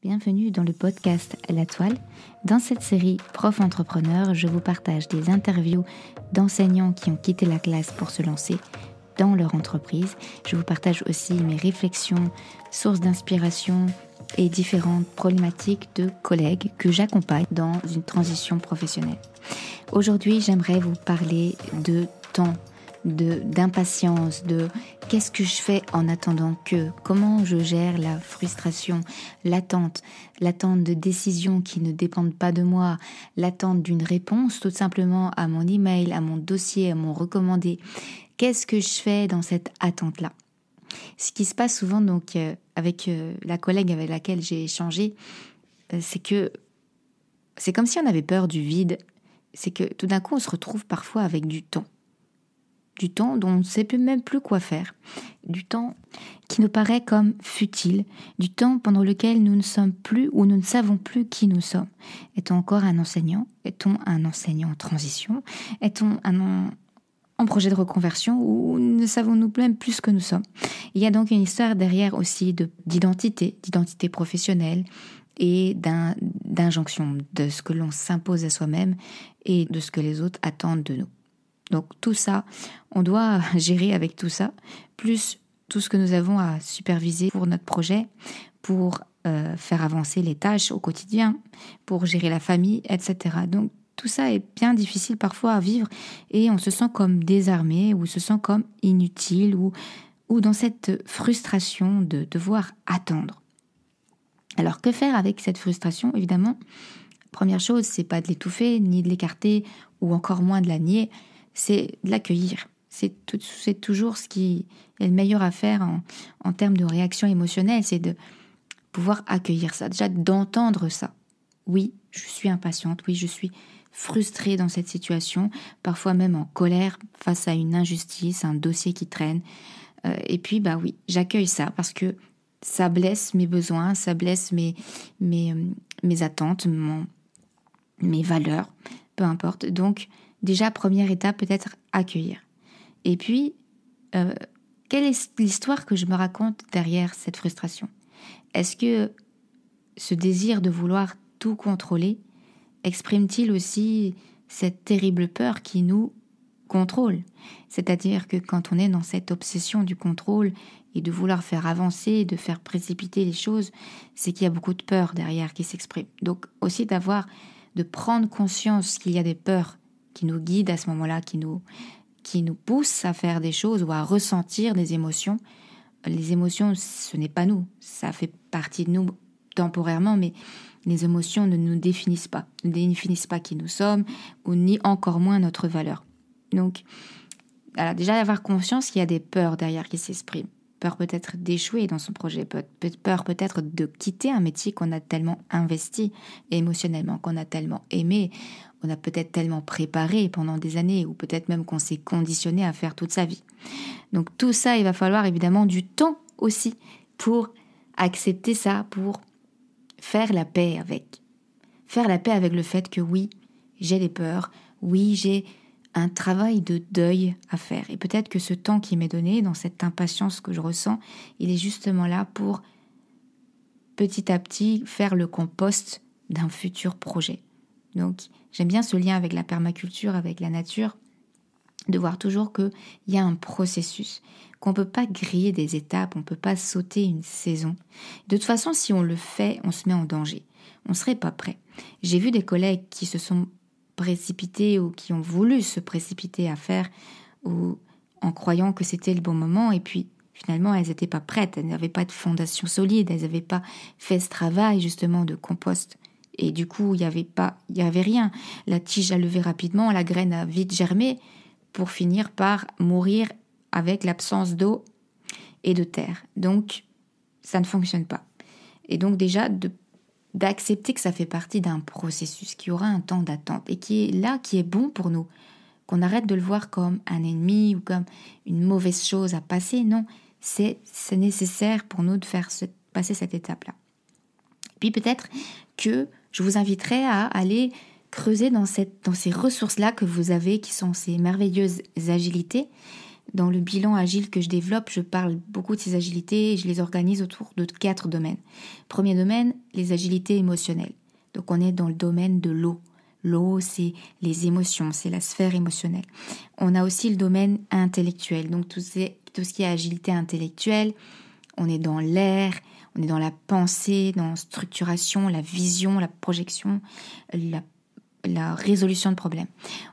Bienvenue dans le podcast La Toile. Dans cette série Prof Entrepreneur, je vous partage des interviews d'enseignants qui ont quitté la classe pour se lancer dans leur entreprise. Je vous partage aussi mes réflexions, sources d'inspiration et différentes problématiques de collègues que j'accompagne dans une transition professionnelle. Aujourd'hui, j'aimerais vous parler de temps, d'impatience, de qu'est-ce que je fais en attendant que, comment je gère la frustration, l'attente de décisions qui ne dépendent pas de moi, l'attente d'une réponse tout simplement à mon email, à mon dossier, à mon recommandé. Qu'est-ce que je fais dans cette attente-là ? Ce qui se passe souvent donc avec la collègue avec laquelle j'ai échangé, c'est que c'est comme si on avait peur du vide. C'est que tout d'un coup, on se retrouve parfois avec du temps dont on ne sait même plus quoi faire, du temps qui nous paraît comme futile, du temps pendant lequel nous ne sommes plus ou nous ne savons plus qui nous sommes. Est-on encore un enseignant ? Est-on un enseignant en transition ? Est-on en projet de reconversion ou ne savons-nous même plus ce que nous sommes ? Il y a donc une histoire derrière aussi d'identité professionnelle et d'injonction de ce que l'on s'impose à soi-même et de ce que les autres attendent de nous. Donc tout ça, on doit gérer avec tout ça, plus tout ce que nous avons à superviser pour notre projet, pour faire avancer les tâches au quotidien, pour gérer la famille, etc. Donc tout ça est bien difficile parfois à vivre et on se sent comme désarmé ou se sent comme inutile ou dans cette frustration de devoir attendre. Alors que faire avec cette frustration ? Évidemment, première chose, c'est pas de l'étouffer, ni de l'écarter, ou encore moins de la nier, c'est de l'accueillir. C'est toujours ce qui est le meilleur à faire en termes de réaction émotionnelle, c'est de pouvoir accueillir ça, déjà d'entendre ça. Oui, je suis impatiente, oui, je suis frustrée dans cette situation, parfois même en colère face à une injustice, un dossier qui traîne. Et puis, oui, j'accueille ça parce que ça blesse mes besoins, ça blesse mes attentes, mes valeurs, peu importe. Donc, déjà, première étape, peut-être accueillir. Et puis, quelle est l'histoire que je me raconte derrière cette frustration ? Est-ce que ce désir de vouloir tout contrôler exprime-t-il aussi cette terrible peur qui nous contrôle ? C'est-à-dire que quand on est dans cette obsession du contrôle et de vouloir faire avancer, de faire précipiter les choses, c'est qu'il y a beaucoup de peur derrière qui s'exprime. Donc aussi de prendre conscience qu'il y a des peurs qui nous guident à ce moment-là, qui nous poussent à faire des choses ou à ressentir des émotions. Les émotions, ce n'est pas nous, ça fait partie de nous temporairement, mais les émotions ne nous définissent pas qui nous sommes, ou ni encore moins notre valeur. Donc, déjà d'avoir conscience qu'il y a des peurs derrière qui s'expriment. Peur peut-être d'échouer dans son projet, peur peut-être de quitter un métier qu'on a tellement investi émotionnellement, qu'on a tellement aimé, on a peut-être tellement préparé pendant des années, ou peut-être même qu'on s'est conditionné à faire toute sa vie. Donc tout ça, il va falloir évidemment du temps aussi pour accepter ça, pour faire la paix avec le fait que oui, j'ai des peurs, oui, j'ai un travail de deuil à faire. Et peut-être que ce temps qui m'est donné, dans cette impatience que je ressens, il est justement là pour petit à petit faire le compost d'un futur projet. Donc, j'aime bien ce lien avec la permaculture, avec la nature, de voir toujours qu'il y a un processus, qu'on ne peut pas griller des étapes, on ne peut pas sauter une saison. De toute façon, si on le fait, on se met en danger. On ne serait pas prêt. J'ai vu des collègues qui se sont précipités ou qui ont voulu se précipiter à faire ou en croyant que c'était le bon moment et puis finalement elles n'étaient pas prêtes, elles n'avaient pas de fondation solide, elles n'avaient pas fait ce travail justement de compost et du coup il y avait rien. La tige a levé rapidement, la graine a vite germé pour finir par mourir avec l'absence d'eau et de terre. Donc ça ne fonctionne pas. Et donc déjà d'accepter que ça fait partie d'un processus, qui aura un temps d'attente et qui est bon pour nous, qu'on arrête de le voir comme un ennemi ou comme une mauvaise chose à passer. Non, c'est nécessaire pour nous de faire passer cette étape-là. Puis peut-être que je vous inviterai à aller creuser dans ces ressources-là que vous avez, qui sont ces merveilleuses agilités, Dans le bilan agile que je développe, je parle beaucoup de ces agilités et je les organise autour de 4 domaines. Premier domaine, les agilités émotionnelles. Donc on est dans le domaine de l'eau. L'eau, c'est les émotions, c'est la sphère émotionnelle. On a aussi le domaine intellectuel, donc tout ce qui est agilité intellectuelle. On est dans l'air, on est dans la pensée, dans la structuration, la vision, la projection, la résolution de problèmes.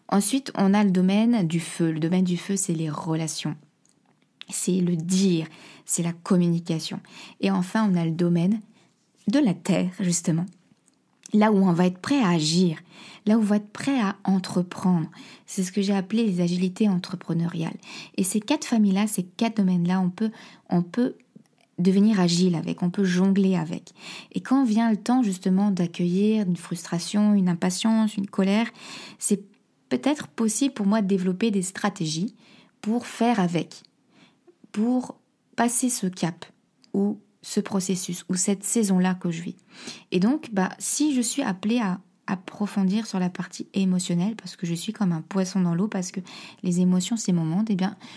Ensuite, on a le domaine du feu. Le domaine du feu, c'est les relations. C'est le dire, c'est la communication. Et enfin, on a le domaine de la terre, justement. Là où on va être prêt à agir, là où on va être prêt à entreprendre. C'est ce que j'ai appelé les agilités entrepreneuriales. Et ces 4 familles-là, ces 4 domaines-là, on peut devenir agile avec, on peut jongler avec. Et quand vient le temps justement d'accueillir une frustration, une impatience, une colère, c'est peut-être possible pour moi de développer des stratégies pour faire avec, pour passer ce cap ou ce processus ou cette saison-là que je vis. Et donc, si je suis appelée à approfondir sur la partie émotionnelle, parce que je suis comme un poisson dans l'eau, parce que les émotions, c'est mon monde,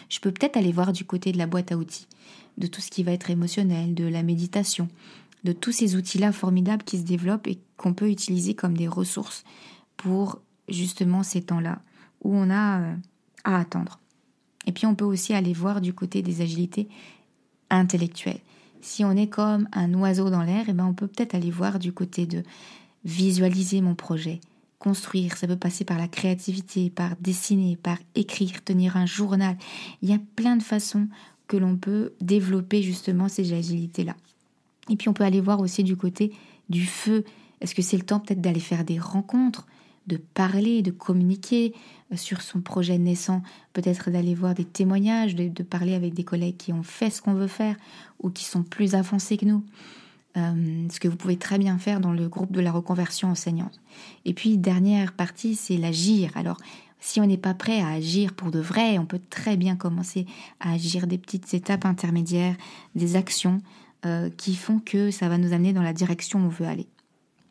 je peux peut-être aller voir du côté de la boîte à outils, de tout ce qui va être émotionnel, de la méditation, de tous ces outils-là formidables qui se développent et qu'on peut utiliser comme des ressources pour justement ces temps-là où on a à attendre. Et puis on peut aussi aller voir du côté des agilités intellectuelles. Si on est comme un oiseau dans l'air, on peut peut-être aller voir du côté de visualiser mon projet, construire. Ça peut passer par la créativité, par dessiner, par écrire, tenir un journal. Il y a plein de façons que l'on peut développer justement ces agilités-là. Et puis on peut aller voir aussi du côté du feu. Est-ce que c'est le temps peut-être d'aller faire des rencontres, de parler, de communiquer sur son projet naissant, peut-être d'aller voir des témoignages, de parler avec des collègues qui ont fait ce qu'on veut faire ou qui sont plus avancés que nous. Ce que vous pouvez très bien faire dans le groupe de la reconversion enseignante. Et puis, dernière partie, c'est l'agir. Alors, si on n'est pas prêt à agir pour de vrai, on peut très bien commencer à agir des petites étapes intermédiaires, des actions qui font que ça va nous amener dans la direction où on veut aller.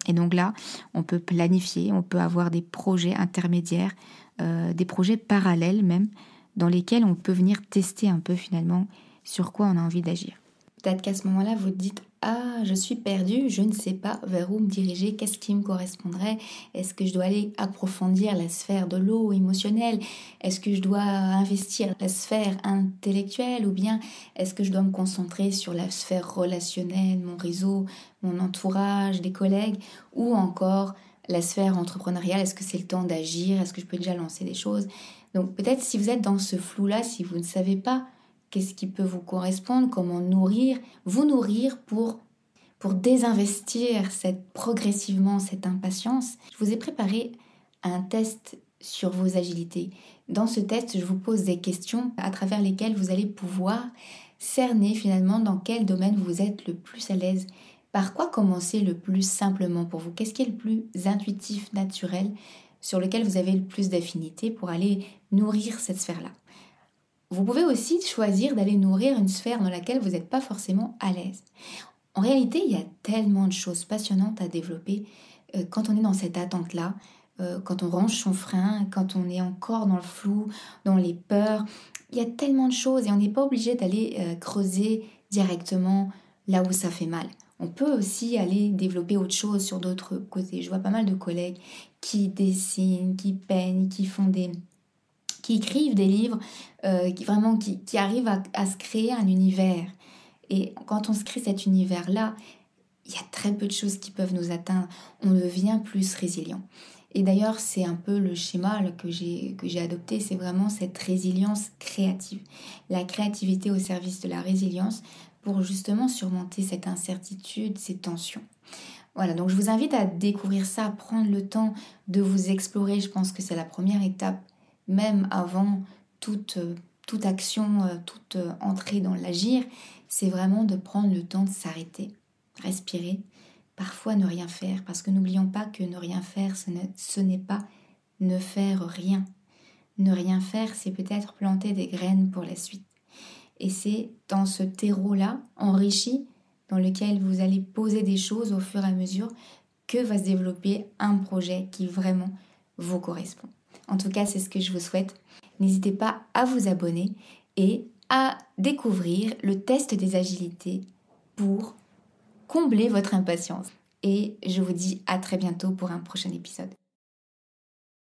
Et donc là, on peut planifier, on peut avoir des projets intermédiaires, des projets parallèles même, dans lesquels on peut venir tester un peu finalement sur quoi on a envie d'agir. Peut-être qu'à ce moment-là, vous dites « Ah, je suis perdue, je ne sais pas vers où me diriger, qu'est-ce qui me correspondrait? Est-ce que je dois aller approfondir la sphère de l'eau émotionnelle? Est-ce que je dois investir la sphère intellectuelle? Ou bien est-ce que je dois me concentrer sur la sphère relationnelle, mon réseau, mon entourage, des collègues? Ou encore la sphère entrepreneuriale, est-ce que c'est le temps d'agir? Est-ce que je peux déjà lancer des choses? » Donc peut-être si vous êtes dans ce flou-là, si vous ne savez pas qu'est-ce qui peut vous correspondre, comment vous nourrir pour désinvestir progressivement cette impatience. Je vous ai préparé un test sur vos agilités. Dans ce test, je vous pose des questions à travers lesquelles vous allez pouvoir cerner finalement dans quel domaine vous êtes le plus à l'aise. Par quoi commencer le plus simplement pour vous? Qu'est-ce qui est le plus intuitif, naturel, sur lequel vous avez le plus d'affinité pour aller nourrir cette sphère-là? Vous pouvez aussi choisir d'aller nourrir une sphère dans laquelle vous n'êtes pas forcément à l'aise. En réalité, il y a tellement de choses passionnantes à développer quand on est dans cette attente-là, quand on range son frein, quand on est encore dans le flou, dans les peurs. Il y a tellement de choses et on n'est pas obligé d'aller creuser directement là où ça fait mal. On peut aussi aller développer autre chose sur d'autres côtés. Je vois pas mal de collègues qui dessinent, qui peignent, qui écrivent des livres, qui arrivent à se créer un univers. Et quand on se crée cet univers-là, il y a très peu de choses qui peuvent nous atteindre. On devient plus résilient. Et d'ailleurs, c'est un peu le schéma que j'ai adopté, c'est vraiment cette résilience créative. La créativité au service de la résilience pour justement surmonter cette incertitude, ces tensions. Voilà, donc je vous invite à découvrir ça, à prendre le temps de vous explorer. Je pense que c'est la première étape, même avant toute action, toute entrée dans l'agir, c'est vraiment de prendre le temps de s'arrêter, respirer, parfois ne rien faire, parce que n'oublions pas que ne rien faire, ce n'est pas ne faire rien. Ne rien faire, c'est peut-être planter des graines pour la suite. Et c'est dans ce terreau-là, enrichi, dans lequel vous allez poser des choses au fur et à mesure, que va se développer un projet qui vraiment vous correspond. En tout cas, c'est ce que je vous souhaite. N'hésitez pas à vous abonner et à découvrir le test des agilités pour combler votre impatience. Et je vous dis à très bientôt pour un prochain épisode.